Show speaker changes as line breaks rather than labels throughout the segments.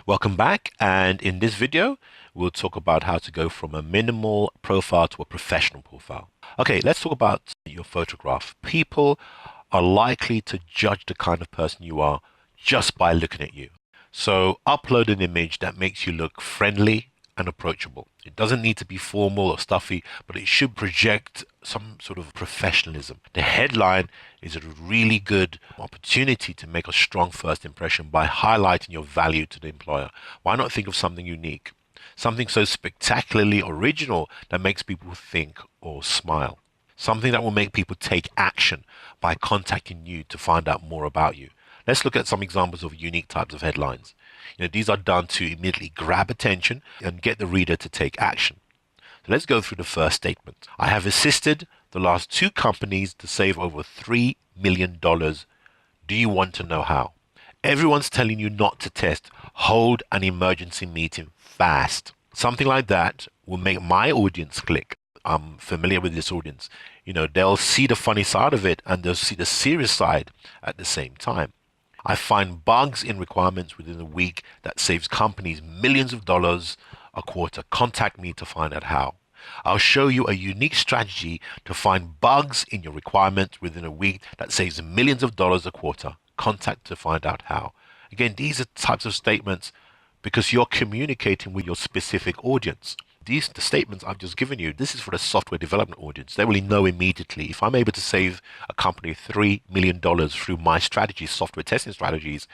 Welcome back, and in this video we'll talk about how to go from a minimal profile to a professional profile. Okay, let's talk about your photograph. People are likely to judge the kind of person you are just by looking at you. So upload an image that makes you look friendly and approachable. It doesn't need to be formal or stuffy, but it should project some sort of professionalism. The headline is a really good opportunity to make a strong first impression by highlighting your value to the employer. Why not think of something unique? Something so spectacularly original that makes people think or smile. Something that will make people take action by contacting you to find out more about you. Let's look at some examples of unique types of headlines. These are done to immediately grab attention and get the reader to take action. So let's go through the first statement. I have assisted the last two companies to save over $3 million. Do you want to know how? Everyone's telling you not to test. Hold an emergency meeting fast. Something like that will make my audience click. I'm familiar with this audience. They'll see the funny side of it and they'll see the serious side at the same time. I find bugs in requirements within a week that saves companies millions of dollars a quarter. Contact me to find out how. I'll show you a unique strategy to find bugs in your requirements within a week that saves millions of dollars a quarter. Contact to find out how. Again, these are types of statements because you're communicating with your specific audience. The statements I've just given you, this is for the software development audience. They will know immediately. If I'm able to save a company $3 million through my strategies, software testing strategies,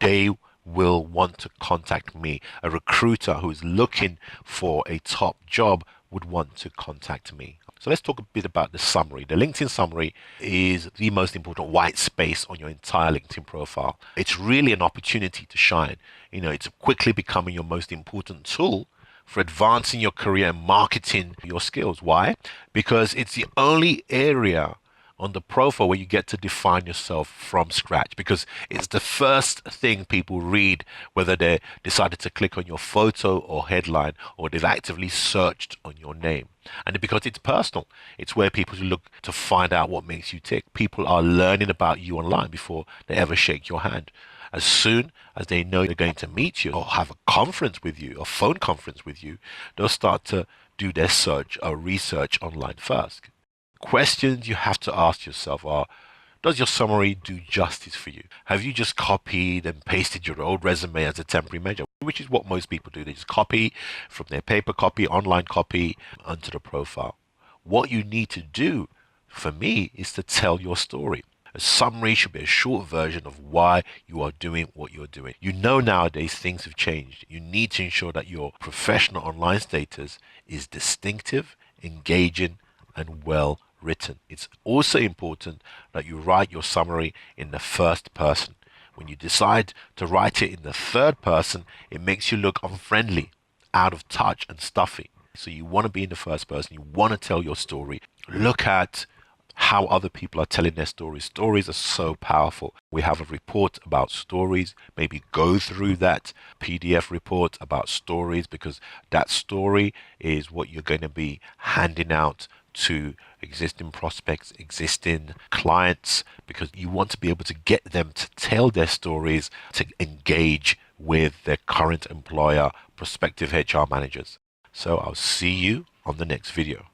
they will want to contact me. A recruiter who is looking for a top job would want to contact me. So let's talk a bit about the summary. The LinkedIn summary is the most important white space on your entire LinkedIn profile. It's really an opportunity to shine. It's quickly becoming your most important tool for advancing your career and marketing your skills. Why? Because it's the only area on the profile where you get to define yourself from scratch, because it's the first thing people read, whether they decided to click on your photo or headline or they've actively searched on your name. And because it's personal, it's where people look to find out what makes you tick. People are learning about you online before they ever shake your hand. As soon as they know they're going to meet you or have a conference with you, a phone conference with you, they'll start to do their search or research online first. Questions you have to ask yourself are, does your summary do justice for you? Have you just copied and pasted your old resume as a temporary measure, which is what most people do? They just copy from their paper copy, online copy onto the profile. What you need to do, for me, is to tell your story. A summary should be a short version of why you are doing what you're doing. Nowadays things have changed. You need to ensure that your professional online status is distinctive, engaging, and well written. It's also important that you write your summary in the first person. When you decide to write it in the third person, it makes you look unfriendly, out of touch, and stuffy. So you want to be in the first person. You want to tell your story. Look at how other people are telling their stories. Stories are so powerful. We have a report about stories. Maybe go through that PDF report about stories, because that story is what you're going to be handing out to existing prospects, existing clients, because you want to be able to get them to tell their stories, to engage with their current employer, prospective HR managers. So I'll see you on the next video.